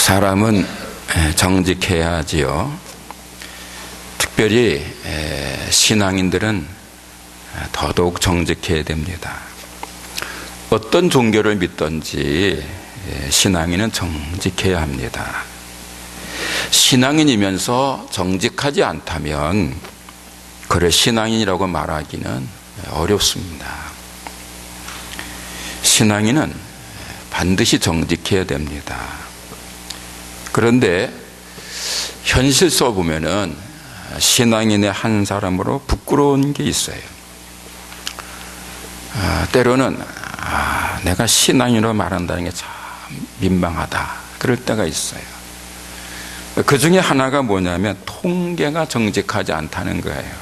사람은 정직해야지요. 특별히 신앙인들은 더더욱 정직해야 됩니다. 어떤 종교를 믿든지 신앙인은 정직해야 합니다. 신앙인이면서 정직하지 않다면 그를 신앙인이라고 말하기는 어렵습니다. 신앙인은 반드시 정직해야 됩니다. 그런데 현실 써보면은 신앙인의 한 사람으로 부끄러운 게 있어요. 때로는 내가 신앙인으로 말한다는 게 참 민망하다 그럴 때가 있어요. 그 중에 하나가 뭐냐면 통계가 정직하지 않다는 거예요.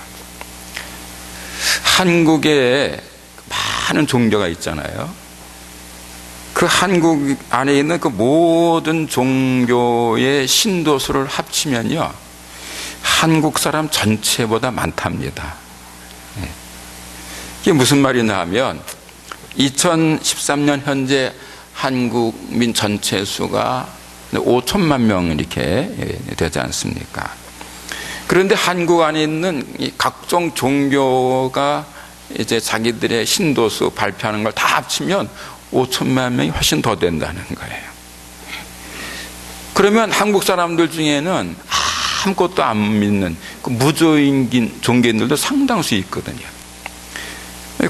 한국에 많은 종교가 있잖아요. 그 한국 안에 있는 그 모든 종교의 신도수를 합치면요, 한국 사람 전체보다 많답니다. 이게 무슨 말이냐 하면 2013년 현재 한국민 전체 수가 5천만 명 이렇게 되지 않습니까? 그런데 한국 안에 있는 각종 종교가 이제 자기들의 신도수 발표하는 걸 다 합치면 5천만 명이 훨씬 더 된다는 거예요. 그러면 한국 사람들 중에는 아무것도 안 믿는 그 무종교인 종교인들도 상당수 있거든요.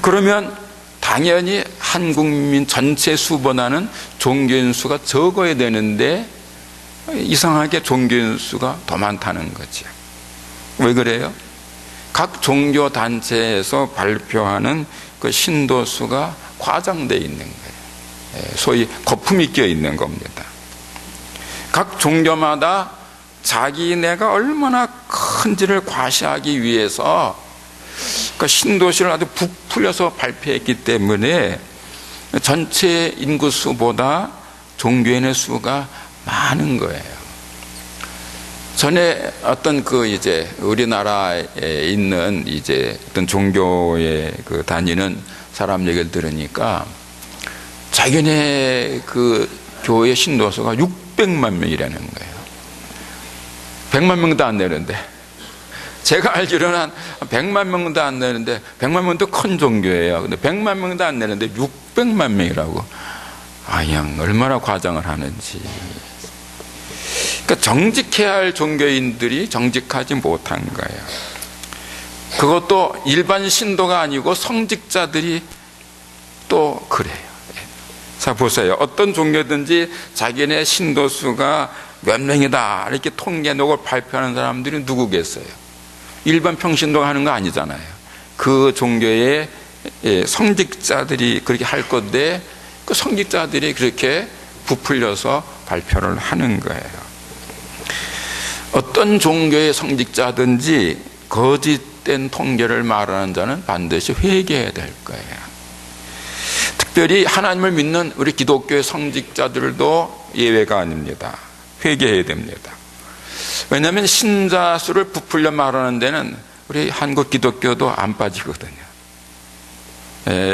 그러면 당연히 한국민 전체 수보다는 종교인 수가 적어야 되는데 이상하게 종교인 수가 더 많다는 거죠. 왜 그래요? 각 종교 단체에서 발표하는 그 신도수가 과장되어 있는 거예요. 소위 거품이 껴 있는 겁니다. 각 종교마다 자기네가 얼마나 큰지를 과시하기 위해서 그 신도시를 아주 부풀려서 발표했기 때문에 전체 인구수보다 종교인의 수가 많은 거예요. 전에 어떤 그 이제 우리나라에 있는 이제 어떤 종교에 그 다니는 사람 얘기를 들으니까 자기네 그 교회 신도수가 600만 명이라는 거예요. 100만 명도 안 되는데, 제가 알기로는 한 100만 명도 안 되는데, 100만 명도 큰 종교예요. 근데 100만 명도 안 되는데 600만 명이라고. 그냥 얼마나 과장을 하는지. 그러니까 정직해야 할 종교인들이 정직하지 못한 거예요. 그것도 일반 신도가 아니고 성직자들이 또 그래요. 자, 보세요. 어떤 종교든지 자기네 신도수가 몇 명이다 이렇게 통계록을 발표하는 사람들이 누구겠어요? 일반 평신도가 하는 거 아니잖아요. 그 종교의 성직자들이 그렇게 할 건데 그 성직자들이 그렇게 부풀려서 발표를 하는 거예요. 어떤 종교의 성직자든지 거짓된 통계를 말하는 자는 반드시 회개해야 될 거예요. 특별히 하나님을 믿는 우리 기독교의 성직자들도 예외가 아닙니다. 회개해야 됩니다. 왜냐하면 신자 수를 부풀려 말하는 데는 우리 한국 기독교도 안 빠지거든요.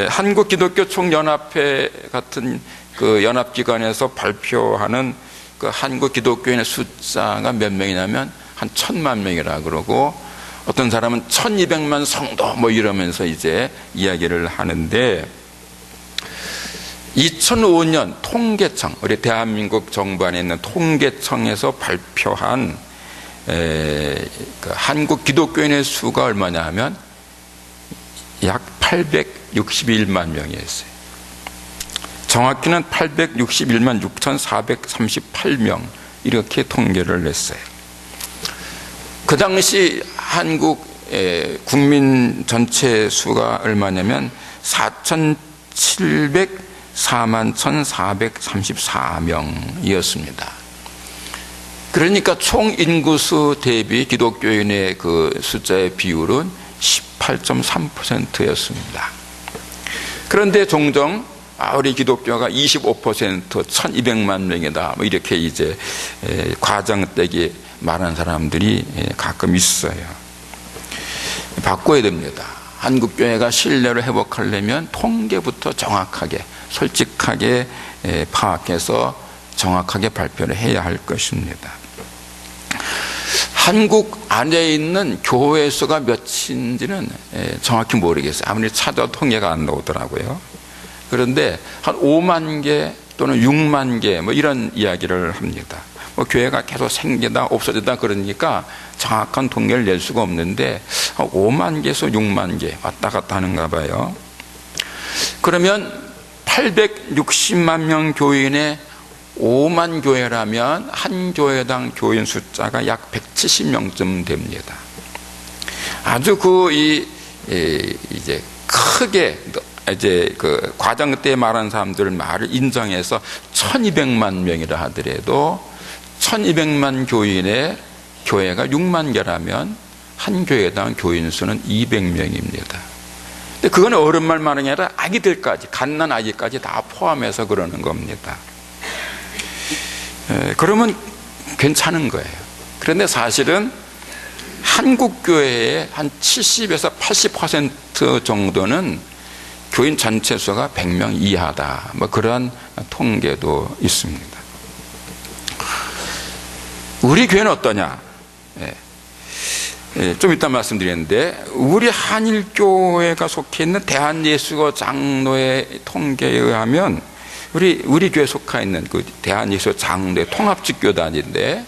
한국 기독교 총연합회 같은 그 연합기관에서 발표하는 그 한국 기독교인의 숫자가 몇 명이냐면 한 1,000만 명이라 그러고, 어떤 사람은 1,200만 성도 뭐 이러면서 이제 이야기를 하는데, 2005년 통계청, 우리 대한민국 정부 안에 있는 통계청에서 발표한 그 한국 기독교인의 수가 얼마냐 하면 약 861만 명이었어요. 정확히는 861만 6,438명 이렇게 통계를 냈어요. 그 당시 한국 국민 전체 수가 얼마냐면 41,434명이었습니다. 그러니까 총 인구수 대비 기독교인의 그 숫자의 비율은 18.3%였습니다. 그런데 종종 우리 기독교가 25% 1,200만 명이다 뭐 이렇게 이제 과장되게 말하는 사람들이 가끔 있어요. 바꿔야 됩니다. 한국 교회가 신뢰를 회복하려면 통계부터 정확하게 솔직하게 파악해서 정확하게 발표를 해야 할 것입니다. 한국 안에 있는 교회 수가 몇인지는 정확히 모르겠어요. 아무리 찾아도 통계가 안 나오더라고요. 그런데 한 5만 개 또는 6만 개 뭐 이런 이야기를 합니다. 뭐 교회가 계속 생기다 없어지다 그러니까 정확한 통계를 낼 수가 없는데 5만 개에서 6만 개 왔다 갔다 하는가 봐요. 그러면 860만 명 교인의 5만 교회라면 한 교회당 교인 숫자가 약 170명쯤 됩니다. 아주 이제 크게 이제 그 과정 때 말한 사람들 말을 인정해서 1200만 명이라 하더라도 1200만 교인의 교회가 6만 개라면 한 교회당 교인 수는 200명입니다. 근데 그건 어른말만이 아니라 아기들까지, 갓난 아기까지 다 포함해서 그러는 겁니다. 그러면 괜찮은 거예요. 그런데 사실은 한국 교회의 한 70에서 80% 정도는 교인 전체 수가 100명 이하다. 뭐 그런 통계도 있습니다. 우리 교회는 어떠냐? 좀 이따 말씀드렸는데 우리 한일교회가 속해 있는 대한예수교 장로의 통계에 의하면 우리 교회 속해 있는 그 대한예수교 장로의 통합직 교단인데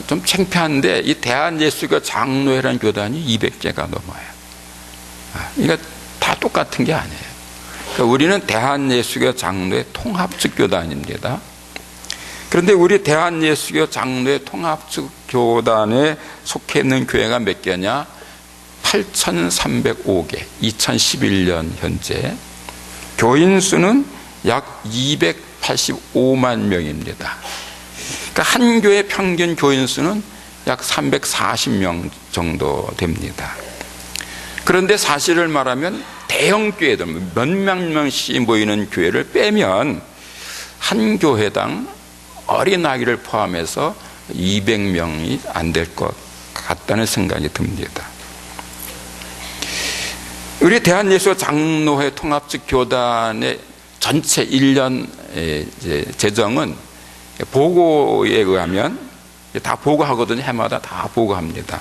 좀 창피한데 이 대한예수교 장로회라는 교단이 200개가 넘어요. 이거 다 똑같은 게 아니에요. 그러니까 우리는 대한예수교 장로회 통합직 교단입니다. 그런데 우리 대한예수교 장로회 통합직 교단에 속해 있는 교회가 몇 개냐? 8,305개. 2011년 현재 교인 수는 약 285만 명입니다. 그러니까 한 교회 평균 교인 수는 약 340명 정도 됩니다. 그런데 사실을 말하면 대형 교회들 몇만 명씩 모이는 교회를 빼면 한 교회당 어린아이를 포함해서 200명이 안 될 것 같다는 생각이 듭니다. 우리 대한예수교 장로회 통합직 교단의 전체 1년 재정은 보고에 의하면 다 보고하거든요. 해마다 다 보고합니다.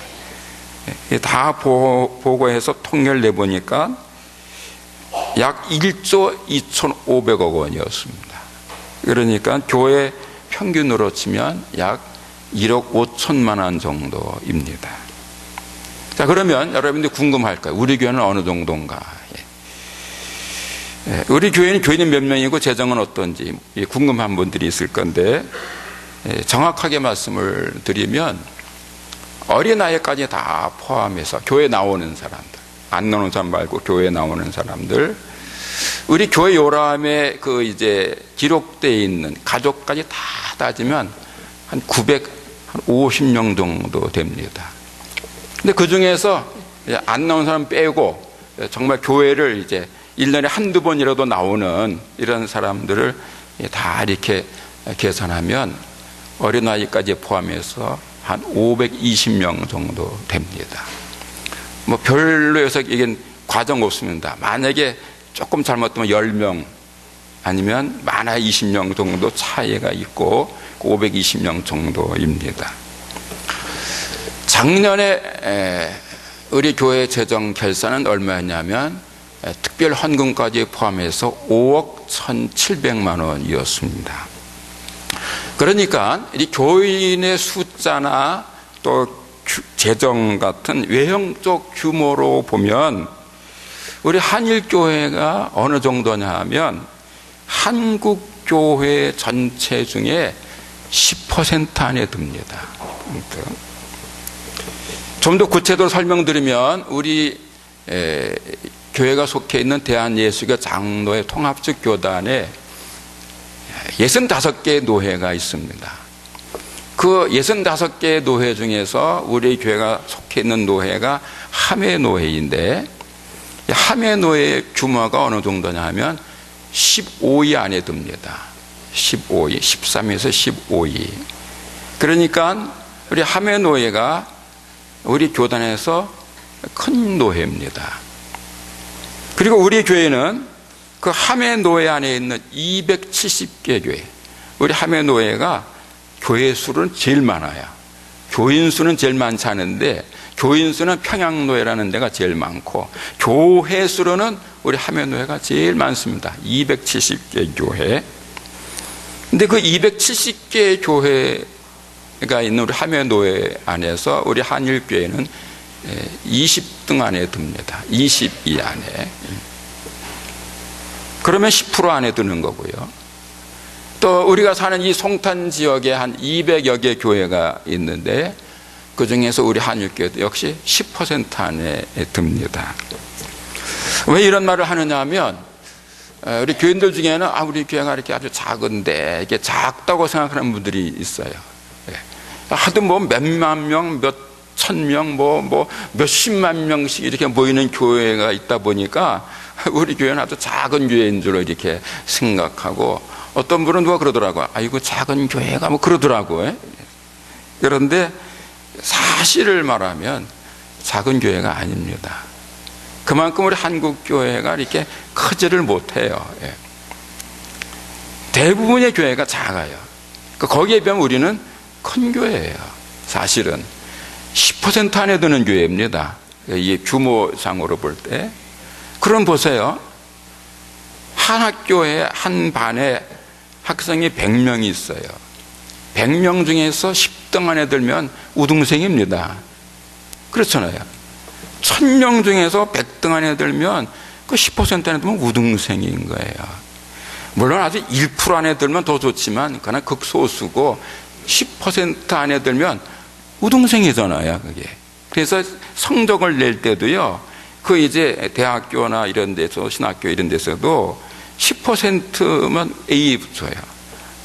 다 보고해서 통계를 내보니까 약 1조 2,500억 원이었습니다. 그러니까 교회 평균으로 치면 약 1억 5천만 원 정도입니다. 자, 그러면 여러분들이 궁금할 거예요. 우리 교회는 어느 정도인가? 우리 교회는 교인이 몇 명이고 재정은 어떤지 궁금한 분들이 있을 건데 정확하게 말씀을 드리면 어린아이까지 다 포함해서 교회 나오는 사람들, 안 나오는 사람 말고 교회 나오는 사람들, 우리 교회 요람에 그 이제 기록되어 있는 가족까지 다 따지면 한 950명 정도 됩니다. 근데 그 중에서 안 나온 사람 빼고 정말 교회를 이제 1년에 한두 번이라도 나오는 이런 사람들을 다 이렇게 계산하면 어린아이까지 포함해서 한 520명 정도 됩니다. 뭐 별로 해서 이게 과정 없습니다. 만약에 조금 잘못되면 10명 아니면 많아 20명 정도 차이가 있고 520명 정도입니다. 작년에 우리 교회 재정 결산은 얼마였냐면 특별 헌금까지 포함해서 5억 1,700만 원이었습니다. 그러니까 이 교인의 숫자나 또 재정 같은 외형적 규모로 보면 우리 한일교회가 어느 정도냐 하면 한국교회 전체 중에 10% 안에 듭니다. 좀 더 구체적으로 설명드리면 우리 교회가 속해 있는 대한예수교 장로회 통합직 교단에 65개의 노회가 있습니다. 그 65개의 노회 중에서 우리 교회가 속해 있는 노회가 함해노회인데 함해노회의 규모가 어느 정도냐 하면 15위 안에 듭니다. 15위, 13에서 15위. 그러니까 우리 함해노회가 우리 교단에서 큰 노회입니다. 그리고 우리 교회는 그 함해노회 안에 있는 270개 교회, 우리 하매노회가 교회 수는 제일 많아요. 교인 수는 제일 많지 않은데 교인 수는 평양노회라는 데가 제일 많고 교회 수로는 우리 하매노회가 제일 많습니다. 270개 교회. 근데 그 270개 교회가 있는 우리 하매노회 안에서 우리 한일교회는 20등 안에 듭니다. 22 안에. 그러면 10% 안에 드는 거고요. 또 우리가 사는 이 송탄 지역에 한 200여 개 교회가 있는데 그 중에서 우리 한일교회도 역시 10% 안에 듭니다. 왜 이런 말을 하느냐 하면 우리 교인들 중에는 우리 교회가 이렇게 아주 작은데 이게 작다고 생각하는 분들이 있어요. 하도 뭐 몇만 명, 몇 천 명, 뭐 몇십만 명씩 이렇게 모이는 교회가 있다 보니까 우리 교회는 아주 작은 교회인 줄로 이렇게 생각하고 어떤 분은 누가 그러더라고요. 아이고 작은 교회가 뭐 그러더라고요. 그런데 사실을 말하면 작은 교회가 아닙니다. 그만큼 우리 한국 교회가 이렇게 크지를 못해요. 대부분의 교회가 작아요. 거기에 비하면 우리는 큰 교회예요. 사실은 10% 안에 드는 교회입니다. 이 규모상으로 볼 때. 그럼 보세요. 한 학교에 한 반에 학생이 100명이 있어요. 100명 중에서 10등 안에 들면 우등생입니다. 그렇잖아요. 1000명 중에서 100등 안에 들면 그 10% 안에 들면 우등생인 거예요. 물론 아주 1% 안에 들면 더 좋지만 그러나 극소수고 10% 안에 들면 우등생이잖아요, 그게. 그래서 성적을 낼 때도요, 그 이제 대학교나 이런 데서, 신학교 이런 데서도 10%면 A 붙여요.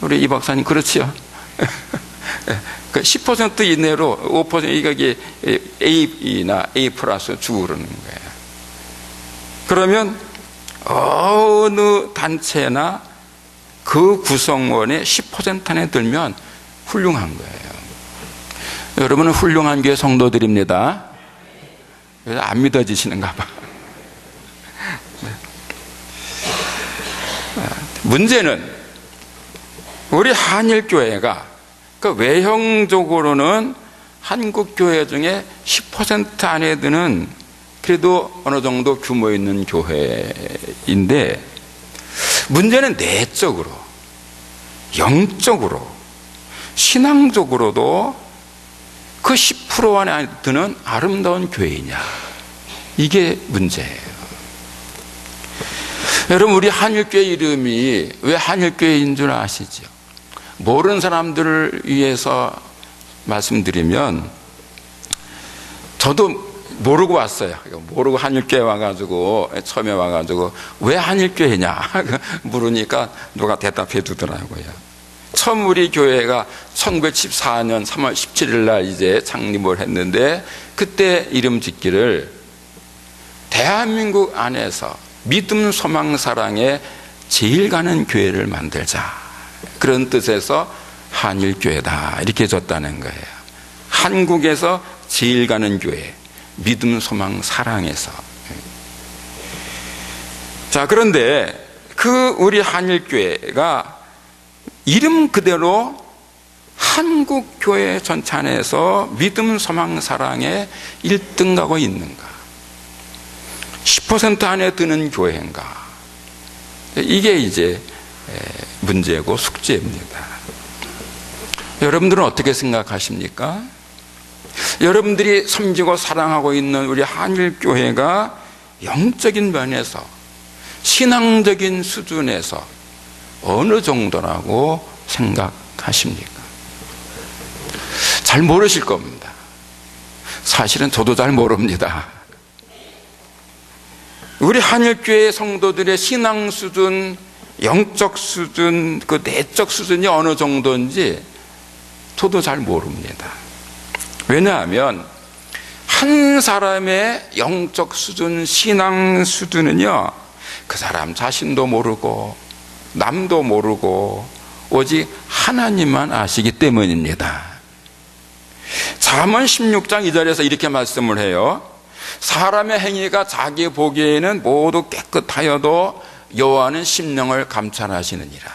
우리 이 박사님 그렇지요? 그 10% 이내로 5% 이게 A나 A 플러스 주고 그러는 거예요. 그러면 어느 단체나 그 구성원의 10% 안에 들면 훌륭한 거예요. 여러분은 훌륭한 교회 성도들입니다. 안 믿어지시는가 봐. 문제는 우리 한일교회가 그 외형적으로는 한국교회 중에 10% 안에 드는 그래도 어느 정도 규모 있는 교회인데 문제는 내적으로, 영적으로, 신앙적으로도 그 10% 안에 드는 아름다운 교회이냐, 이게 문제예요. 여러분, 우리 한일교회 이름이 왜 한일교회인 줄 아시죠? 모르는 사람들을 위해서 말씀드리면 저도 모르고 왔어요. 모르고 한일교회 와가지고 처음에 와가지고 왜 한일교회냐 물으니까 누가 대답해 주더라고요. 처음 우리 교회가 1914년 3월 17일 날 이제 창립을 했는데 그때 이름 짓기를 대한민국 안에서 믿음, 소망, 사랑에 제일 가는 교회를 만들자, 그런 뜻에서 한일교회다 이렇게 줬다는 거예요. 한국에서 제일 가는 교회, 믿음, 소망, 사랑에서. 자, 그런데 그 우리 한일교회가 이름 그대로 한국교회 전체 안에서 믿음, 소망, 사랑에 1등 가고 있는가? 10% 안에 드는 교회인가? 이게 이제 문제고 숙제입니다. 여러분들은 어떻게 생각하십니까? 여러분들이 섬기고 사랑하고 있는 우리 한일교회가 영적인 면에서, 신앙적인 수준에서 어느 정도라고 생각하십니까? 잘 모르실 겁니다. 사실은 저도 잘 모릅니다. 우리 한일교회 성도들의 신앙 수준, 영적 수준, 그 내적 수준이 어느 정도인지 저도 잘 모릅니다. 왜냐하면 한 사람의 영적 수준, 신앙 수준은요, 그 사람 자신도 모르고 남도 모르고 오직 하나님만 아시기 때문입니다. 잠언 16장 2절에서 이렇게 말씀을 해요. 사람의 행위가 자기 보기에는 모두 깨끗하여도 여호와는 심령을 감찰하시느니라.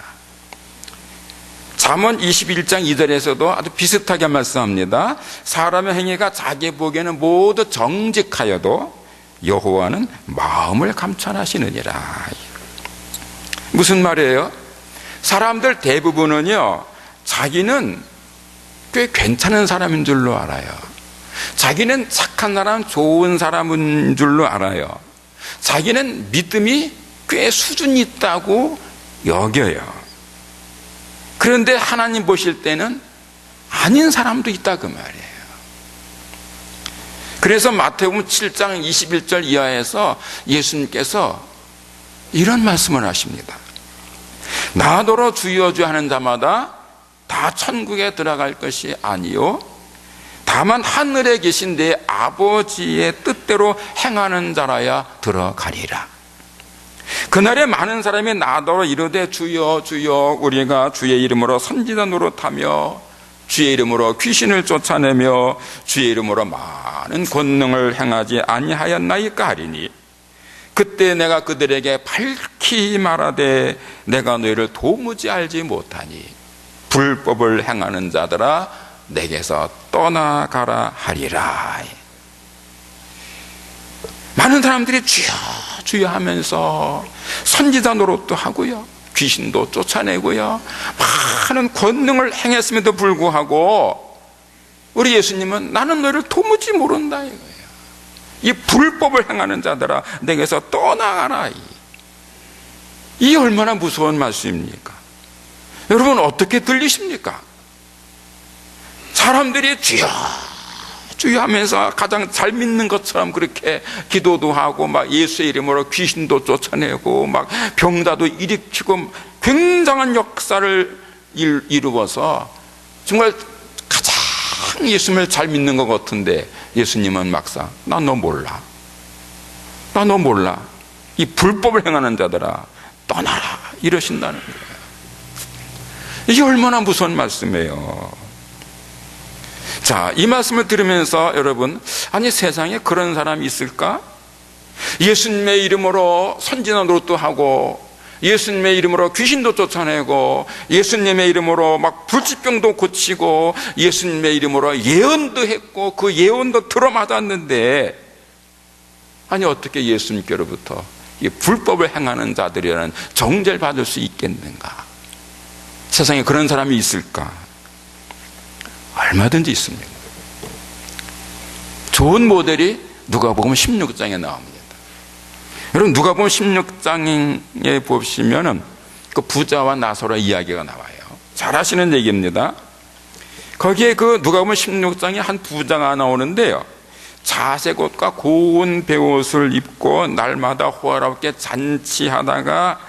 잠언 21장 2절에서도 아주 비슷하게 말씀합니다. 사람의 행위가 자기 보기에는 모두 정직하여도 여호와는 마음을 감찰하시느니라. 무슨 말이에요? 사람들 대부분은요, 자기는 꽤 괜찮은 사람인 줄로 알아요. 자기는 착한 사람, 좋은 사람인 줄로 알아요. 자기는 믿음이 꽤 수준이 있다고 여겨요. 그런데 하나님 보실 때는 아닌 사람도 있다 그 말이에요. 그래서 마태복음 7장 21절 이하에서 예수님께서 이런 말씀을 하십니다. 나더러 주여 주여 하는 자마다 다 천국에 들어갈 것이 아니요 다만 하늘에 계신 내 아버지의 뜻대로 행하는 자라야 들어가리라. 그날에 많은 사람이 나더러 이르되 주여 주여 우리가 주의 이름으로 선지자 노릇하며 주의 이름으로 귀신을 쫓아내며 주의 이름으로 많은 권능을 행하지 아니하였나이까 하리니 그때 내가 그들에게 밝히 말하되 내가 너희를 도무지 알지 못하니 불법을 행하는 자들아 내게서 떠나가라 하리라. 많은 사람들이 주여 주여 하면서 선지자 노릇도 하고요, 귀신도 쫓아내고요, 많은 권능을 행했음에도 불구하고 우리 예수님은 나는 너를 도무지 모른다 이거예요. 이 불법을 행하는 자들아 내게서 떠나가라. 이 얼마나 무서운 말씀입니까? 여러분 어떻게 들리십니까? 사람들이 주여 주여 하면서 가장 잘 믿는 것처럼 그렇게 기도도 하고 막 예수의 이름으로 귀신도 쫓아내고 막 병자도 일으키고 굉장한 역사를 이루어서 정말 가장 예수님을 잘 믿는 것 같은데 예수님은 막상 나 너 몰라, 나 너 몰라, 이 불법을 행하는 자들아 떠나라 이러신다는 거예요. 이게 얼마나 무서운 말씀이에요. 자, 이 말씀을 들으면서 여러분, 아니 세상에 그런 사람이 있을까? 예수님의 이름으로 선지자 노릇도 하고 예수님의 이름으로 귀신도 쫓아내고 예수님의 이름으로 막 불치병도 고치고 예수님의 이름으로 예언도 했고 그 예언도 들어맞았는데 아니 어떻게 예수님께로부터 이 불법을 행하는 자들이라는 정죄를 받을 수 있겠는가? 세상에 그런 사람이 있을까? 얼마든지 있습니다. 좋은 모델이 누가복음 16장에 나옵니다. 여러분 누가복음 16장에 보시면은 그 부자와 나사로 이야기가 나와요. 잘 아시는 얘기입니다. 거기에 그 누가복음 16장에 한 부자가 나오는데요, 자색 옷과 고운 베옷을 입고 날마다 호화롭게 잔치하다가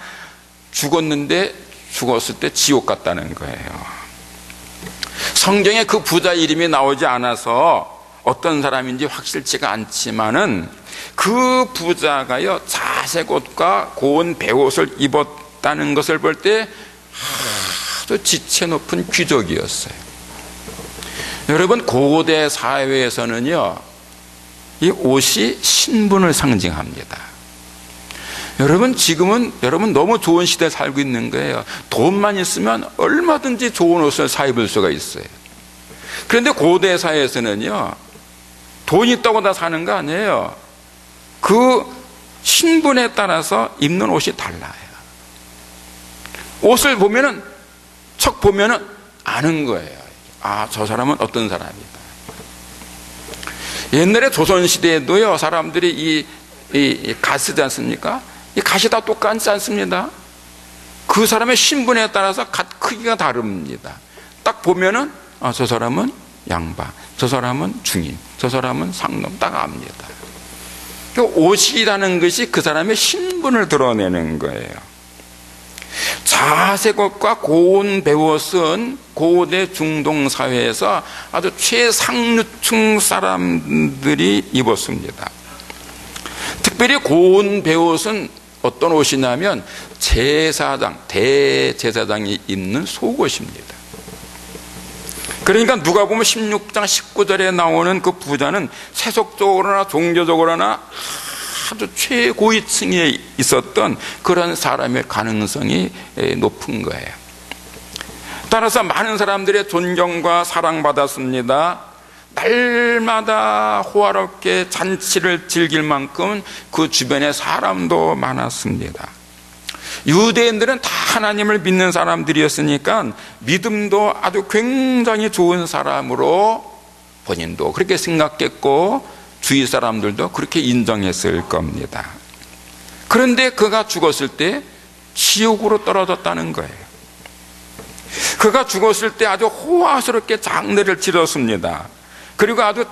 죽었는데 죽었을 때 지옥 갔다는 거예요. 성경에 그 부자 이름이 나오지 않아서 어떤 사람인지 확실치가 않지만은 그 부자가요 자색 옷과 고운 베옷을 입었다는 것을 볼 때 아주 지체 높은 귀족이었어요. 여러분 고대 사회에서는요 이 옷이 신분을 상징합니다. 여러분 지금은 여러분 너무 좋은 시대에 살고 있는 거예요. 돈만 있으면 얼마든지 좋은 옷을 사 입을 수가 있어요. 그런데 고대 사회에서는요 돈이 있다고 다 사는 거 아니에요. 그 신분에 따라서 입는 옷이 달라요. 옷을 보면은 척 보면은 아는 거예요. 아, 저 사람은 어떤 사람이다. 옛날에 조선시대에도요 사람들이 이 갓 쓰지 않습니까? 이 갓이 다 똑같지 않습니다. 그 사람의 신분에 따라서 갓 크기가 다릅니다. 딱 보면은 아, 저 사람은 양반, 저 사람은 중인, 저 사람은 상놈 딱 압니다. 그 옷이라는 것이 그 사람의 신분을 드러내는 거예요. 자색 옷과 고운 베옷은 고대 중동 사회에서 아주 최상류층 사람들이 입었습니다. 특별히 고운 베옷은 어떤 옷이냐면 제사장, 대제사장이 입는 속옷입니다. 그러니까 누가복음 16장 19절에 나오는 그 부자는 세속적으로나 종교적으로나 아주 최고위층에 있었던 그런 사람의 가능성이 높은 거예요. 따라서 많은 사람들의 존경과 사랑받았습니다. 날마다 호화롭게 잔치를 즐길 만큼 그 주변에 사람도 많았습니다. 유대인들은 다 하나님을 믿는 사람들이었으니까 믿음도 아주 굉장히 좋은 사람으로 본인도 그렇게 생각했고 주위 사람들도 그렇게 인정했을 겁니다. 그런데 그가 죽었을 때 지옥으로 떨어졌다는 거예요. 그가 죽었을 때 아주 호화스럽게 장례를 치렀습니다. 그리고 아주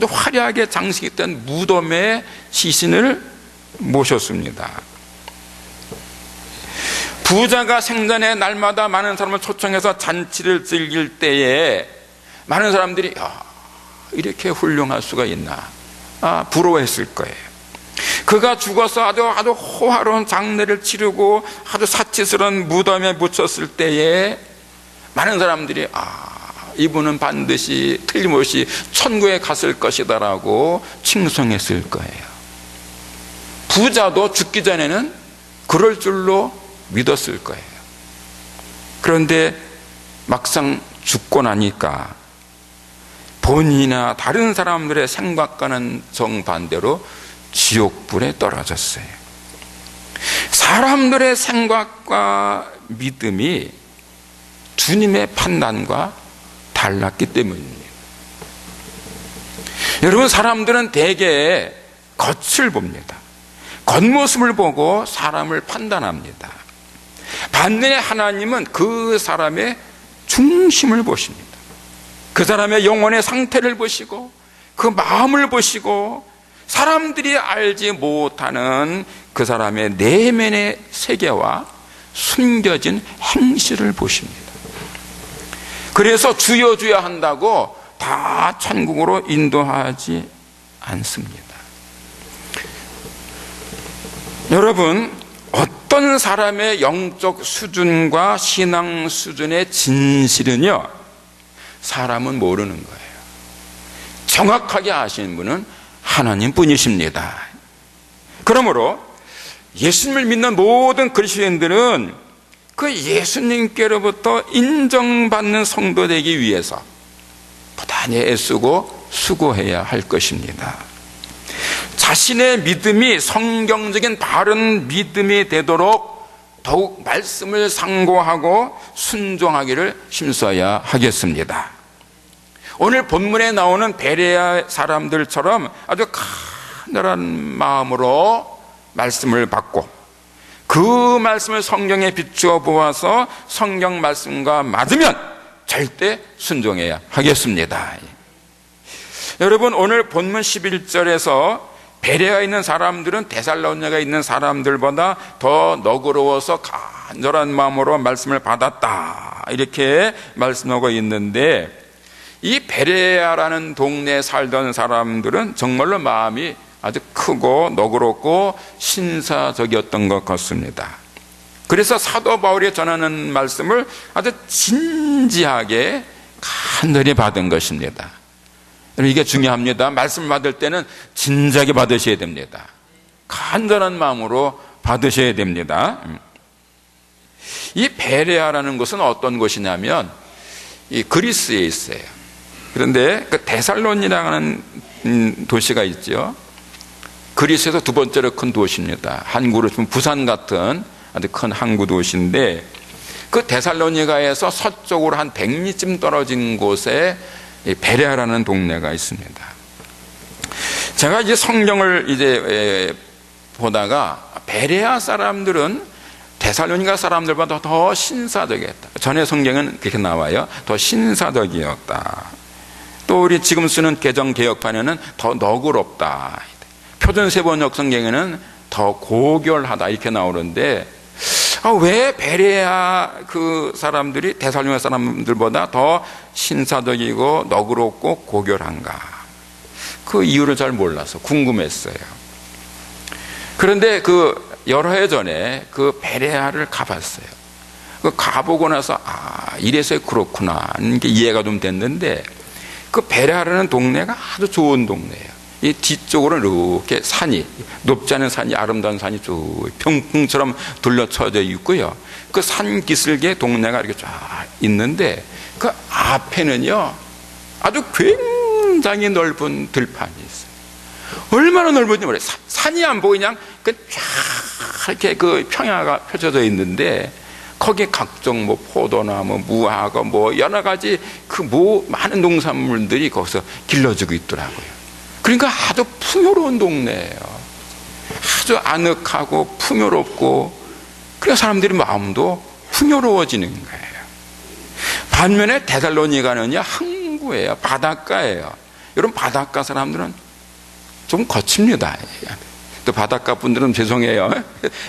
화려하게 장식했던 무덤에 시신을 모셨습니다. 부자가 생전에 날마다 많은 사람을 초청해서 잔치를 즐길 때에 많은 사람들이 이렇게 훌륭할 수가 있나 부러워했을 거예요. 그가 죽어서 아주 호화로운 장례를 치르고 아주 사치스러운 무덤에 묻혔을 때에 많은 사람들이 이분은 반드시 틀림없이 천국에 갔을 것이다라고 칭송했을 거예요. 부자도 죽기 전에는 그럴 줄로 믿었을 거예요. 그런데 막상 죽고 나니까 본인이나 다른 사람들의 생각과는 정반대로 지옥불에 떨어졌어요. 사람들의 생각과 믿음이 주님의 판단과 달랐기 때문입니다. 여러분, 사람들은 대개 겉을 봅니다. 겉모습을 보고 사람을 판단합니다. 반면에 하나님은 그 사람의 중심을 보십니다. 그 사람의 영혼의 상태를 보시고 그 마음을 보시고 사람들이 알지 못하는 그 사람의 내면의 세계와 숨겨진 행실을 보십니다. 그래서 주여 주여 한다고 다 천국으로 인도하지 않습니다. 여러분, 어떤 사람의 영적 수준과 신앙 수준의 진실은요, 사람은 모르는 거예요. 정확하게 아시는 분은 하나님 뿐이십니다. 그러므로 예수님을 믿는 모든 그리스도인들은 그 예수님께로부터 인정받는 성도 되기 위해서 부단히 애쓰고 수고해야 할 것입니다. 자신의 믿음이 성경적인 바른 믿음이 되도록 더욱 말씀을 상고하고 순종하기를 힘써야 하겠습니다. 오늘 본문에 나오는 베레아 사람들처럼 아주 간절한 마음으로 말씀을 받고 그 말씀을 성경에 비추어 보아서 성경 말씀과 맞으면 절대 순종해야 하겠습니다. 여러분, 오늘 본문 11절에서 베레아에 있는 사람들은 데살로니가에 있는 사람들보다 더 너그러워서 간절한 마음으로 말씀을 받았다, 이렇게 말씀하고 있는데, 이 베레아라는 동네에 살던 사람들은 정말로 마음이 아주 크고 너그럽고 신사적이었던 것 같습니다. 그래서 사도 바울이 전하는 말씀을 아주 진지하게 간절히 받은 것입니다. 이게 중요합니다. 말씀 받을 때는 진지하게 받으셔야 됩니다. 간절한 마음으로 받으셔야 됩니다. 이 베레아라는 곳은 어떤 곳이냐면 이 그리스에 있어요. 그런데 그 데살로니가라는 도시가 있죠. 그리스에서 두 번째로 큰 도시입니다. 한국으로 치면 부산 같은 아주 큰 항구 도시인데, 그 데살로니가에서 서쪽으로 한 100리쯤 떨어진 곳에 베레아라는 동네가 있습니다. 제가 이제 성경을 이제 보다가 베레아 사람들은 데살로니가 사람들보다 더 신사적이었다. 전에 성경은 그렇게 나와요. 더 신사적이었다. 또 우리 지금 쓰는 개정 개혁판에는 더 너그럽다. 표준세번역 성경에는 더 고결하다, 이렇게 나오는데, 왜 베레아 그 사람들이 데살로니가 사람들보다 더 신사적이고 너그럽고 고결한가? 그 이유를 잘 몰라서 궁금했어요. 그런데 여러 해 전에 그 베레아를 가봤어요. 가보고 나서 이래서 그렇구나 하는 게 이해가 좀 됐는데, 그 베레아라는 동네가 아주 좋은 동네예요. 이 뒤쪽으로 이렇게 산이, 높지 않은 산이, 아름다운 산이 쭉 평풍처럼 둘러쳐져 있고요. 그 산 기슭에 동네가 이렇게 쫙 있는데 그 앞에는요 아주 굉장히 넓은 들판이 있어요. 얼마나 넓은지 모르겠어요. 산이 안 보고 그냥 그 쫙 이렇게 그 평야가 펼쳐져 있는데 거기에 각종 뭐 포도나무, 무화과 뭐 여러 가지 그 많은 농산물들이 거기서 길러지고 있더라고요. 그러니까 아주 풍요로운 동네예요. 아주 아늑하고 풍요롭고, 그래서 사람들이 마음도 풍요로워지는 거예요. 반면에 데살로니가는요 항구예요. 바닷가예요. 여러분, 바닷가 사람들은 좀 거칩니다. 또 바닷가 분들은 죄송해요.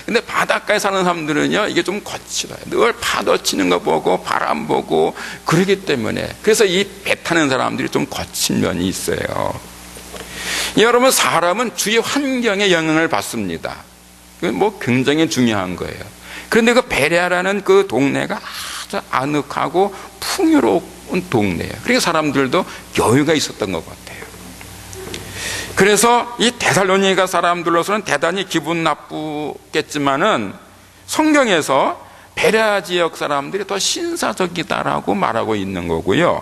근데 바닷가에 사는 사람들은요 이게 좀 거칠어요. 늘 파도 치는 거 보고 바람 보고 그러기 때문에, 그래서 이 배 타는 사람들이 좀 거친 면이 있어요. 여러분, 사람은 주위 환경에 영향을 받습니다. 그건 뭐 굉장히 중요한 거예요. 그런데 그 베레아라는 그 동네가 아주 아늑하고 풍요로운 동네예요. 그러니까 사람들도 여유가 있었던 것 같아요. 그래서 이 데살로니가 사람들로서는 대단히 기분 나쁘겠지만은 성경에서 베레아 지역 사람들이 더 신사적이다라고 말하고 있는 거고요.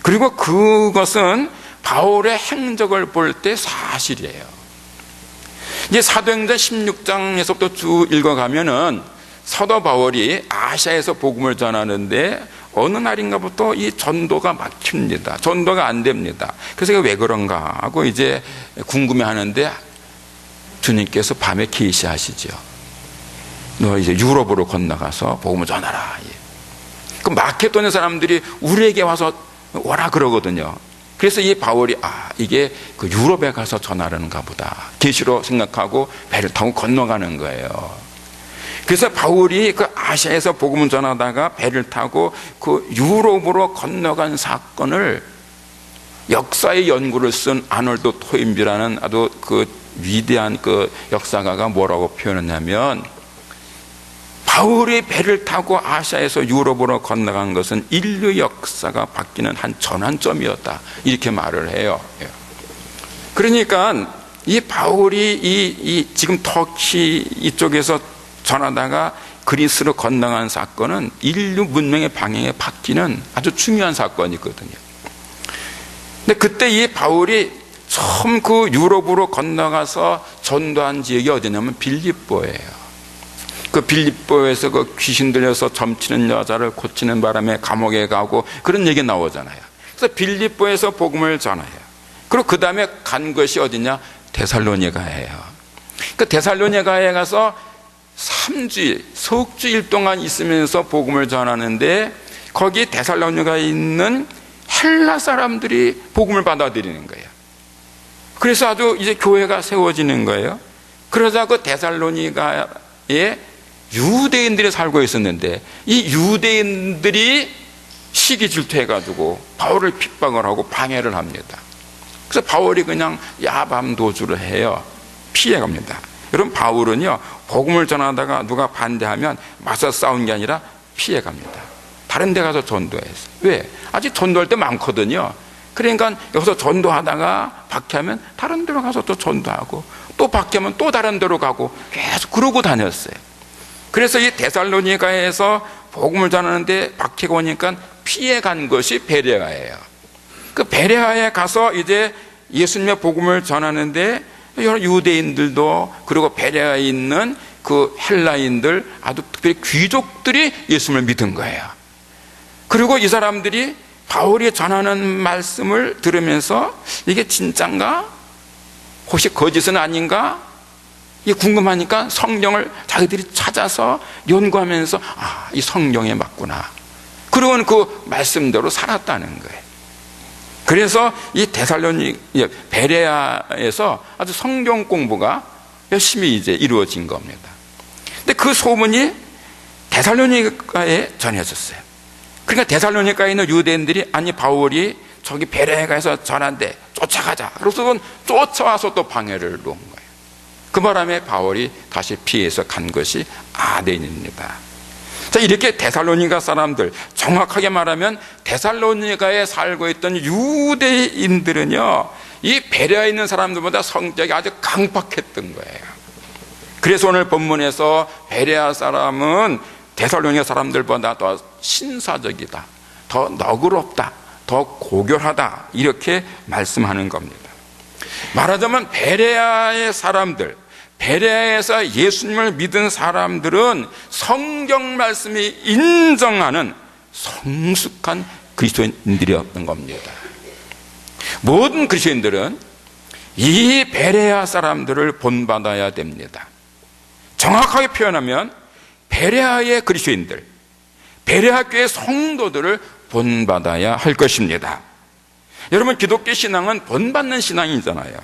그리고 그것은 바울의 행적을 볼 때 사실이에요. 이제 사도행전 16장에서부터 쭉 읽어가면은 사도 바울이 아시아에서 복음을 전하는데 어느 날인가부터 이 전도가 막힙니다. 전도가 안 됩니다. 그래서 이게 왜 그런가 하고 이제 궁금해하는데 주님께서 밤에 계시하시죠. 너 이제 유럽으로 건너가서 복음을 전하라. 그 마케도니아 사람들이 우리에게 와서 오라 그러거든요. 그래서 이 바울이 이게 그 유럽에 가서 전하려는가 보다 계시로 생각하고 배를 타고 건너가는 거예요. 그래서 바울이 그 아시아에서 복음을 전하다가 배를 타고 그 유럽으로 건너간 사건을 역사의 연구를 쓴 아놀드 토인비라는 아주 그 위대한 그 역사가가 뭐라고 표현했냐면, 바울이 배를 타고 아시아에서 유럽으로 건너간 것은 인류 역사가 바뀌는 한 전환점이었다, 이렇게 말을 해요. 그러니까 이 바울이 이 지금 터키 이쪽에서 전하다가 그리스로 건너간 사건은 인류 문명의 방향에 바뀌는 아주 중요한 사건이거든요. 근데 그때 이 바울이 처음 그 유럽으로 건너가서 전도한 지역이 어디냐면 빌립보예요. 그 빌립보에서 그 귀신 들려서 점치는 여자를 고치는 바람에 감옥에 가고 그런 얘기 나오잖아요. 그래서 빌립보에서 복음을 전해요. 그리고 그 다음에 간 것이 어디냐? 데살로니가예요. 그 데살로니가에 가서 3주일, 석주일 동안 있으면서 복음을 전하는데 거기 데살로니가에 있는 헬라 사람들이 복음을 받아들이는 거예요. 그래서 아주 이제 교회가 세워지는 거예요. 그러자 그 데살로니가에 유대인들이 살고 있었는데 이 유대인들이 시기 질투해가지고 바울을 핍박을 하고 방해를 합니다. 그래서 바울이 그냥 야밤 도주를 해요. 피해갑니다. 여러분, 바울은요 복음을 전하다가 누가 반대하면 맞서 싸운 게 아니라 피해갑니다. 다른 데 가서 전도했어요. 왜? 아직 전도할 때 많거든요. 그러니까 여기서 전도하다가 박해하면 다른 데로 가서 또 전도하고, 또 박해하면 또 다른 데로 가고, 계속 그러고 다녔어요. 그래서 이 데살로니가에서 복음을 전하는데 박해가 오니까 피해간 것이 베레아예요. 그 베레아에 가서 이제 예수님의 복음을 전하는데 여러 유대인들도, 그리고 베레아에 있는 그 헬라인들, 아주 특별히 귀족들이 예수님을 믿은 거예요. 그리고 이 사람들이 바울이 전하는 말씀을 들으면서 이게 진짠가? 혹시 거짓은 아닌가? 이게 궁금하니까 성경을 자기들이 찾아서 연구하면서 이 성경에 맞구나. 그러고는 그 말씀대로 살았다는 거예요. 그래서 이 베레아에서 아주 성경 공부가 열심히 이제 이루어진 겁니다. 근데 그 소문이 데살로니가에 전해졌어요. 그러니까 데살로니가에 있는 유대인들이 아니 바울이 저기 베레아에 가서 전한대, 쫓아가자. 그래서 쫓아와서 또 방해를 놓은 거예요. 그 바람에 바울이 다시 피해서 간 것이 아덴입니다. 자, 이렇게 데살로니가 사람들, 정확하게 말하면 데살로니가에 살고 있던 유대인들은요 이 베레아에 있는 사람들보다 성격이 아주 강팍했던 거예요. 그래서 오늘 본문에서 베레아 사람은 데살로니가 사람들보다 더 신사적이다, 더 너그럽다, 더 고결하다, 이렇게 말씀하는 겁니다. 말하자면 베레아의 사람들, 베레아에서 예수님을 믿은 사람들은 성경 말씀이 인정하는 성숙한 그리스도인들이었던 겁니다. 모든 그리스도인들은 이 베레아 사람들을 본받아야 됩니다. 정확하게 표현하면 베레아의 그리스도인들, 베레아 교회 성도들을 본받아야 할 것입니다. 여러분, 기독교 신앙은 본받는 신앙이잖아요.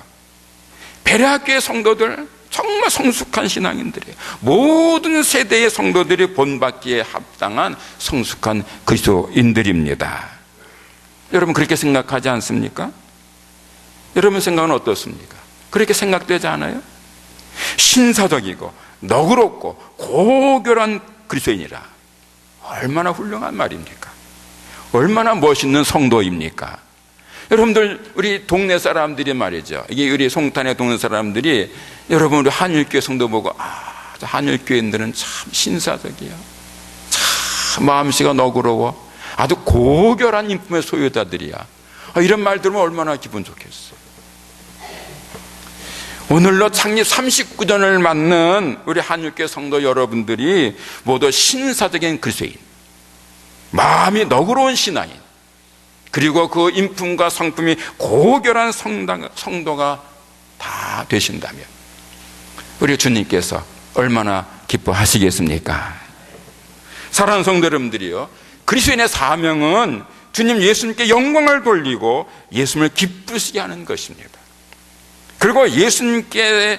베레아 교회 성도들 정말 성숙한 신앙인들이에요. 모든 세대의 성도들이 본받기에 합당한 성숙한 그리스도인들입니다. 여러분, 그렇게 생각하지 않습니까? 여러분 생각은 어떻습니까? 그렇게 생각되지 않아요? 신사적이고 너그럽고 고결한 그리스도인이라 얼마나 훌륭한 말입니까? 얼마나 멋있는 성도입니까? 여러분들, 우리 동네 사람들이 말이죠, 이게 우리 송탄의 동네 사람들이 여러분 우리 한일교회 성도 보고 한일교회인들은 참 신사적이야, 참 마음씨가 너그러워, 아주 고결한 인품의 소유자들이야, 이런 말 들으면 얼마나 기분 좋겠어. 오늘로 창립 39년을 맞는 우리 한일교회 성도 여러분들이 모두 신사적인 그리스도인, 마음이 너그러운 신앙인, 그리고 그 인품과 성품이 고결한 성도가 다 되신다면 우리 주님께서 얼마나 기뻐하시겠습니까? 사랑하는 성도 여러분들이요, 그리스도인의 사명은 주님 예수님께 영광을 돌리고 예수님을 기쁘시게 하는 것입니다. 그리고 예수님께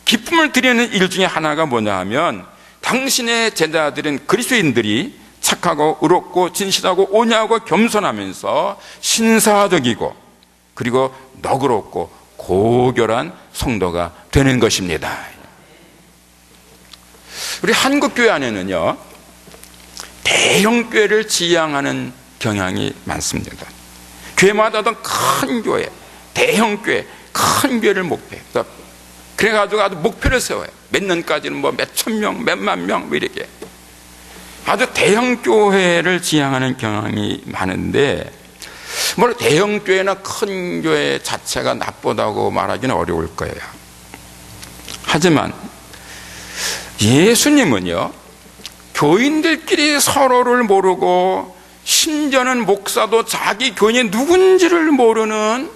기쁨을 드리는 일 중에 하나가 뭐냐 하면, 당신의 제자들인 그리스도인들이 착하고 의롭고 진실하고 온유하고 겸손하면서 신사적이고 그리고 너그럽고 고결한 성도가 되는 것입니다. 우리 한국교회 안에는요, 대형교회를 지향하는 경향이 많습니다. 교회마다 어떤 큰 교회, 대형교회, 큰 교회를 목표해요. 그래가지고 아주 목표를 세워요. 몇 년까지는 뭐 몇천 명, 몇만 명, 뭐 이렇게. 아주 대형교회를 지향하는 경향이 많은데, 물론 대형교회나 큰 교회 자체가 나쁘다고 말하기는 어려울 거예요. 하지만 예수님은요, 교인들끼리 서로를 모르고 심지어는 목사도 자기 교인이 누군지를 모르는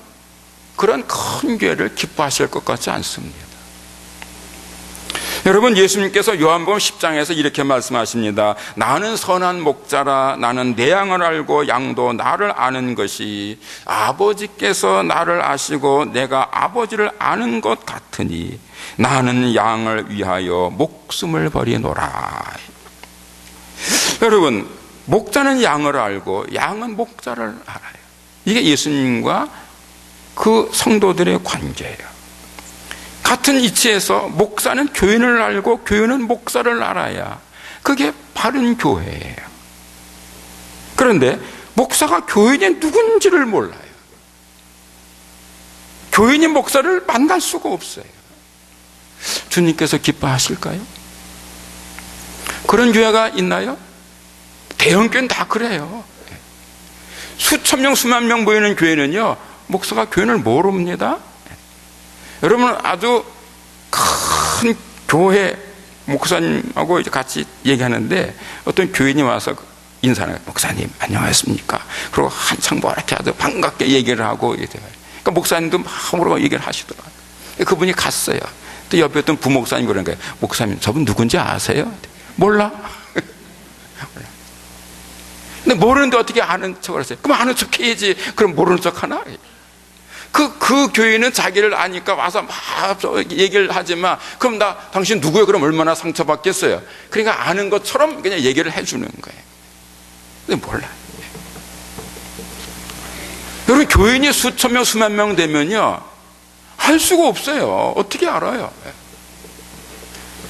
그런 큰 교회를 기뻐하실 것 같지 않습니다. 여러분, 예수님께서 요한복음 10장에서 이렇게 말씀하십니다. 나는 선한 목자라. 나는 내 양을 알고 양도 나를 아는 것이 아버지께서 나를 아시고 내가 아버지를 아는 것 같으니 나는 양을 위하여 목숨을 버리노라. 여러분, 목자는 양을 알고 양은 목자를 알아요. 이게 예수님과 그 성도들의 관계예요. 같은 이치에서 목사는 교인을 알고 교인은 목사를 알아야 그게 바른 교회예요. 그런데 목사가 교인이 누군지를 몰라요. 교인이 목사를 만날 수가 없어요. 주님께서 기뻐하실까요? 그런 교회가 있나요? 대형교회는 다 그래요. 수천 명, 수만 명 모이는 교회는요, 목사가 교인을 모릅니다. 여러분, 아주 큰 교회 목사님하고 이제 같이 얘기하는데 어떤 교인이 와서 인사를 해요. 목사님 안녕하십니까? 그리고 한창 뭐 이렇게 아주 반갑게 얘기를 하고 이래요. 그러니까 목사님도 막 뭐라고 얘기를 하시더라고요. 그분이 갔어요. 또 옆에 어떤 부목사님 그런 거예요. 목사님 저분 누군지 아세요? 몰라. 근데 모르는데 어떻게 아는 척을 하세요? 그럼 아는 척 해야지. 그럼 모르는 척 하나? 그 교인은 자기를 아니까 와서 막 얘기를 하지만, 그럼 당신 누구예요? 그럼 얼마나 상처받겠어요? 그러니까 아는 것처럼 그냥 얘기를 해주는 거예요. 근데 몰라요. 여러분, 교인이 수천 명, 수만 명 되면요, 알 수가 없어요. 어떻게 알아요?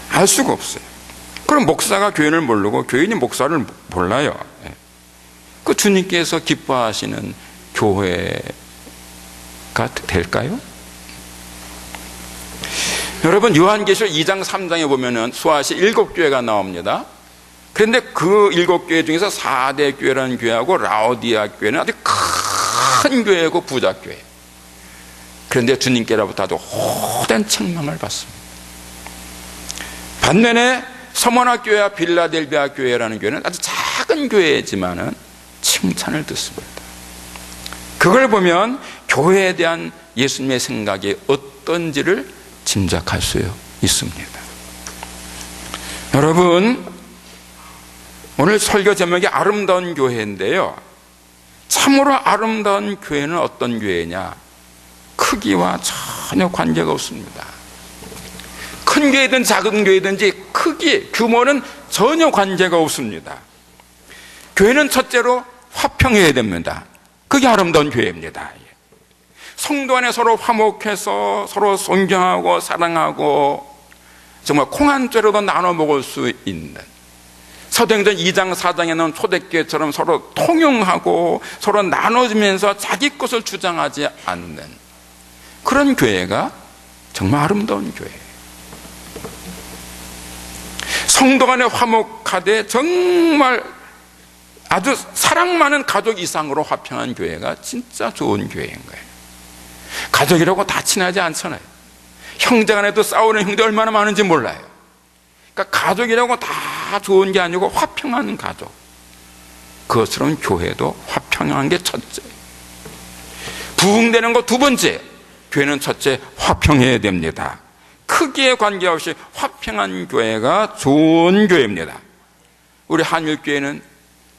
알 수가 없어요. 그럼 목사가 교인을 모르고 교인이 목사를 몰라요. 그 주님께서 기뻐하시는 교회, 될까요? 여러분, 요한계시록 2장 3장에 보면은 수아시 7교회가 나옵니다. 그런데 그 7교회 중에서 4대 교회라는 교회하고 라오디아 교회는 아주 큰 교회고 부자 교회. 그런데 주님께로부터 아주 호된 책망을 받습니다. 반면에 서머나 교회와 빌라델비아 교회라는 교회는 아주 작은 교회지만은 칭찬을 듣습니다. 그걸 보면 교회에 대한 예수님의 생각이 어떤지를 짐작할 수 있습니다. 여러분, 오늘 설교 제목이 아름다운 교회인데요, 참으로 아름다운 교회는 어떤 교회냐? 크기와 전혀 관계가 없습니다. 큰 교회든 작은 교회든지 크기, 규모는 전혀 관계가 없습니다. 교회는 첫째로 화평해야 됩니다. 그게 아름다운 교회입니다. 성도 안에 서로 화목해서 서로 존경하고 사랑하고 정말 콩 한 쪼리도 나눠 먹을 수 있는, 사도행전 2장 4장에는 초대교회처럼 서로 통용하고 서로 나눠주면서 자기 것을 주장하지 않는 그런 교회가 정말 아름다운 교회예요. 성도 간에 화목하되 정말 아주 사랑 많은 가족 이상으로 화평한 교회가 진짜 좋은 교회인 거예요. 가족이라고 다 친하지 않잖아요. 형제 간에도 싸우는 형제 얼마나 많은지 몰라요. 그러니까 가족이라고 다 좋은 게 아니고 화평한 가족, 그것처럼 교회도 화평한 게 첫째, 부흥되는 거 두 번째. 교회는 첫째 화평해야 됩니다. 크기에 관계없이 화평한 교회가 좋은 교회입니다. 우리 한일교회는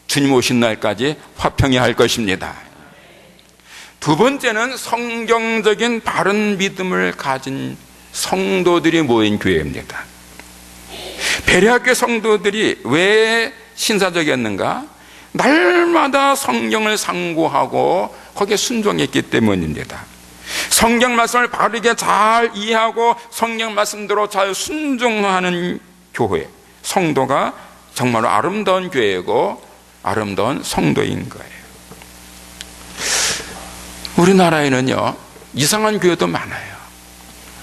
주님 오신 날까지 화평해야 할 것입니다. 두 번째는 성경적인 바른 믿음을 가진 성도들이 모인 교회입니다. 베레아교회 성도들이 왜 신사적이었는가? 날마다 성경을 상고하고 거기에 순종했기 때문입니다. 성경 말씀을 바르게 잘 이해하고 성경 말씀대로 잘 순종하는 교회, 성도가 정말로 아름다운 교회고 아름다운 성도인 거예요. 우리나라에는요, 이상한 교회도 많아요.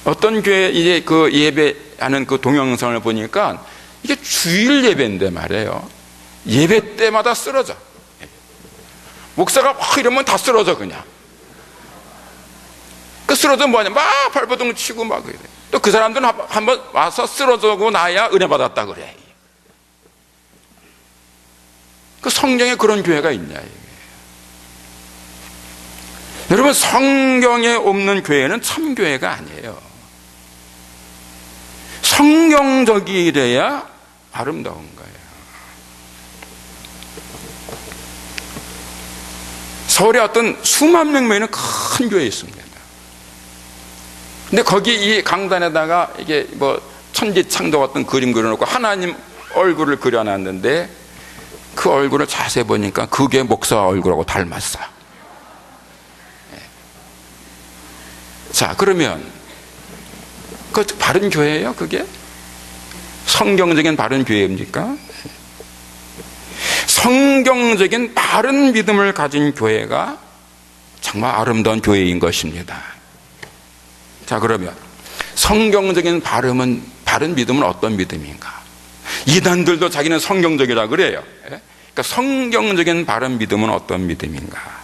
어떤 교회 이제 그 예배하는 그 동영상을 보니까 이게 주일 예배인데 말이에요. 예배 때마다 쓰러져. 목사가 막 이러면 다 쓰러져 그냥. 그 쓰러져 뭐하냐? 막 발버둥 치고 막 그래. 또 그 사람들은 한번 와서 쓰러져고 나야 은혜 받았다 그래. 그 성경에 그런 교회가 있냐 이게. 여러분, 성경에 없는 교회는 참 교회가 아니에요. 성경적이래야 아름다운 거예요. 서울에 어떤 수만 명 모이는 큰 교회 있습니다. 근데 거기 이 강단에다가 이게 뭐 천지창조 같은 그림 그려놓고 하나님 얼굴을 그려놨는데 그 얼굴을 자세히 보니까 그게 목사 얼굴하고 닮았어. 자, 그러면 그 바른 교회예요? 그게? 성경적인 바른 교회입니까? 성경적인 바른 믿음을 가진 교회가 정말 아름다운 교회인 것입니다. 자, 그러면 성경적인 바른 믿음은 어떤 믿음인가? 이단들도 자기는 성경적이라 그래요. 그러니까 성경적인 바른 믿음은 어떤 믿음인가?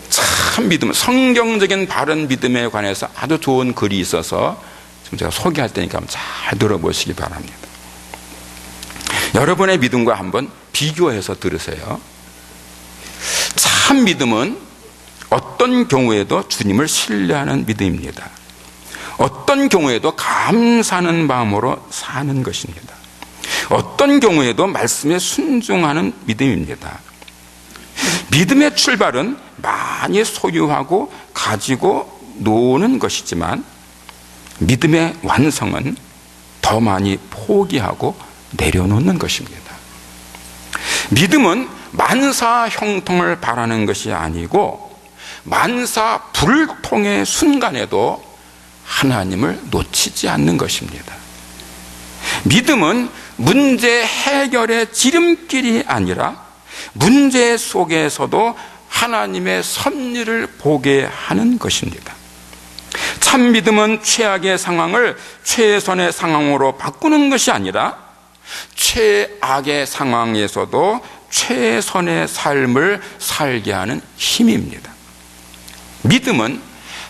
참 믿음, 성경적인 바른 믿음에 관해서 아주 좋은 글이 있어서 지금 제가 소개할 테니까 한번 잘 들어보시기 바랍니다. 여러분의 믿음과 한번 비교해서 들으세요. 참 믿음은 어떤 경우에도 주님을 신뢰하는 믿음입니다. 어떤 경우에도 감사하는 마음으로 사는 것입니다. 어떤 경우에도 말씀에 순종하는 믿음입니다. 믿음의 출발은 많이 소유하고 가지고 노는 것이지만 믿음의 완성은 더 많이 포기하고 내려놓는 것입니다. 믿음은 만사 형통을 바라는 것이 아니고 만사 불통의 순간에도 하나님을 놓치지 않는 것입니다. 믿음은 문제 해결의 지름길이 아니라 문제 속에서도 하나님의 섭리를 보게 하는 것입니다. 참 믿음은 최악의 상황을 최선의 상황으로 바꾸는 것이 아니라 최악의 상황에서도 최선의 삶을 살게 하는 힘입니다. 믿음은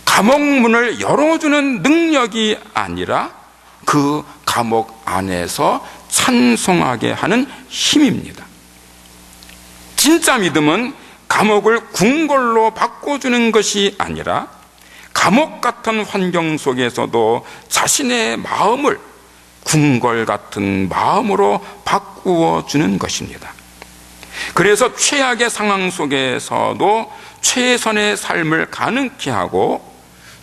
감옥문을 열어주는 능력이 아니라 그 감옥 안에서 찬송하게 하는 힘입니다. 진짜 믿음은 감옥을 궁궐로 바꿔주는 것이 아니라 감옥 같은 환경 속에서도 자신의 마음을 궁궐 같은 마음으로 바꾸어 주는 것입니다. 그래서 최악의 상황 속에서도 최선의 삶을 가능케 하고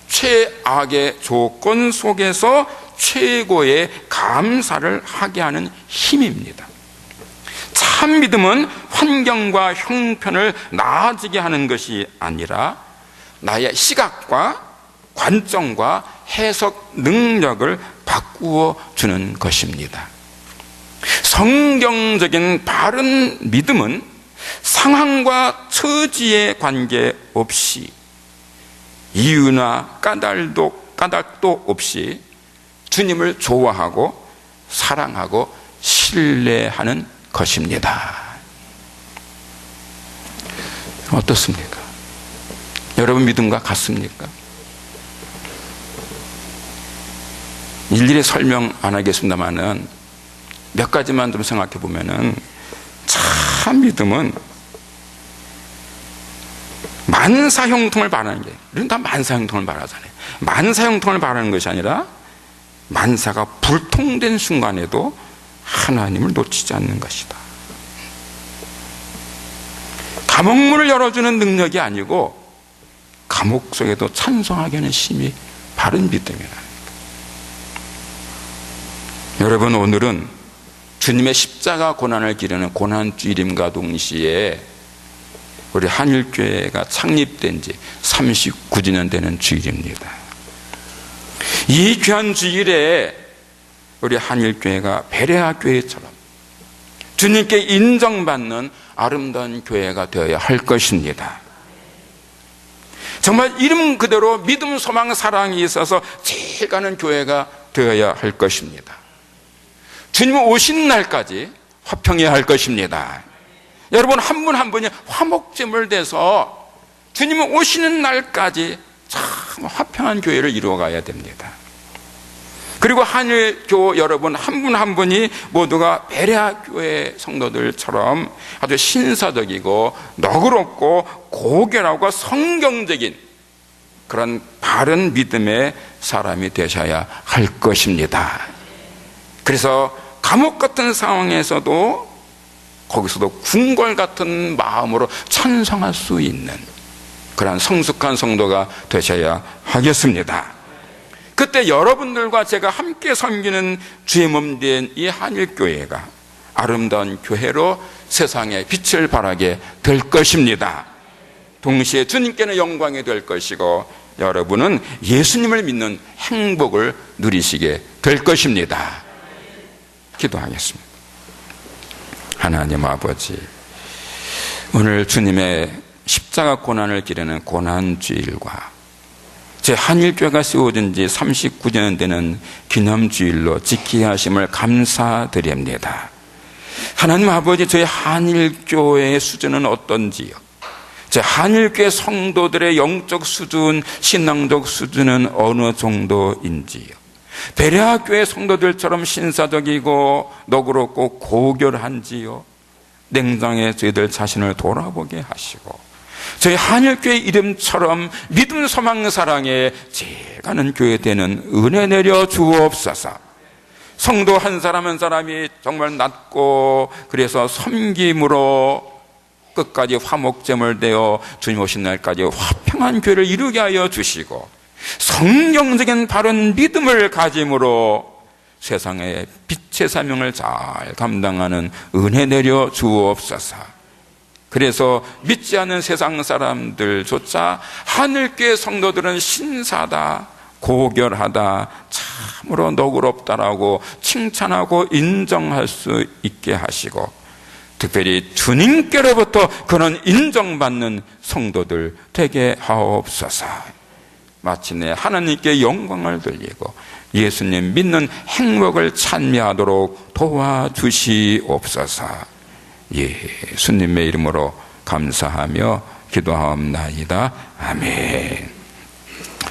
최악의 조건 속에서 최고의 감사를 하게 하는 힘입니다. 참 믿음은 환경과 형편을 나아지게 하는 것이 아니라 나의 시각과 관점과 해석 능력을 바꾸어 주는 것입니다. 성경적인 바른 믿음은 상황과 처지에 관계없이 이유나 까닭도 없이 주님을 좋아하고 사랑하고 신뢰하는 것입니다. 어떻습니까? 여러분 믿음과 같습니까? 일일이 설명 안 하겠습니다만은 몇 가지만 좀 생각해 보면은 참 믿음은 만사형통을 바라는 게, 우리는 다 만사형통을 바라잖아요. 만사형통을 바라는 것이 아니라 만사가 불통된 순간에도 하나님을 놓치지 않는 것이다. 감옥문을 열어주는 능력이 아니고 감옥 속에도 찬송하게 하는 힘이 바른 믿음이다. 여러분, 오늘은 주님의 십자가 고난을 기리는 고난주일임과 동시에 우리 한일교회가 창립된 지 39주년 되는 주일입니다. 이 귀한 주일에 우리 한일교회가 베레아 교회처럼 주님께 인정받는 아름다운 교회가 되어야 할 것입니다. 정말 이름 그대로 믿음, 소망, 사랑이 있어서 제일 가는 교회가 되어야 할 것입니다. 주님 오신 날까지 화평해야 할 것입니다. 여러분, 한 분 한 분이 화목제물 돼서 주님 오시는 날까지 참 화평한 교회를 이루어가야 됩니다. 그리고 한일교 여러분 한 분 한 분이 모두가 베레아 교회 성도들처럼 아주 신사적이고 너그럽고 고결하고 성경적인 그런 바른 믿음의 사람이 되셔야 할 것입니다. 그래서 감옥 같은 상황에서도 거기서도 궁궐 같은 마음으로 찬송할 수 있는 그런 성숙한 성도가 되셔야 하겠습니다. 그때 여러분들과 제가 함께 섬기는 주의 몸 된 이 한일교회가 아름다운 교회로 세상에 빛을 발하게 될 것입니다. 동시에 주님께는 영광이 될 것이고 여러분은 예수님을 믿는 행복을 누리시게 될 것입니다. 기도하겠습니다. 하나님 아버지, 오늘 주님의 십자가 고난을 기리는 고난주일과 제 한일교회가 세워진 지 39년 되는 기념주일로 지키게 하심을 감사드립니다. 하나님 아버지, 저희 한일교회의 수준은 어떤지요? 제 한일교회 성도들의 영적 수준, 신앙적 수준은 어느 정도인지요? 베레아 교회 성도들처럼 신사적이고 너그럽고 고결한지요? 냉정해 저희들 자신을 돌아보게 하시고 저희 한일교회 이름처럼 믿음, 소망, 사랑에 제일 가는 교회 되는 은혜 내려 주옵소서. 성도 한 사람 한 사람이 정말 낮고 그래서 섬김으로 끝까지 화목제물 되어 주님 오신 날까지 화평한 교회를 이루게 하여 주시고 성경적인 바른 믿음을 가짐으로 세상의 빛의 사명을 잘 감당하는 은혜 내려 주옵소서. 그래서 믿지 않는 세상 사람들조차 하늘교회 성도들은 신사다, 고결하다, 참으로 너그럽다라고 칭찬하고 인정할 수 있게 하시고 특별히 주님께로부터 그런 인정받는 성도들 되게 하옵소서. 마침내 하나님께 영광을 돌리고 예수님 믿는 행복을 찬미하도록 도와주시옵소서. 예수님의 이름으로 감사하며 기도하옵나이다. 아멘.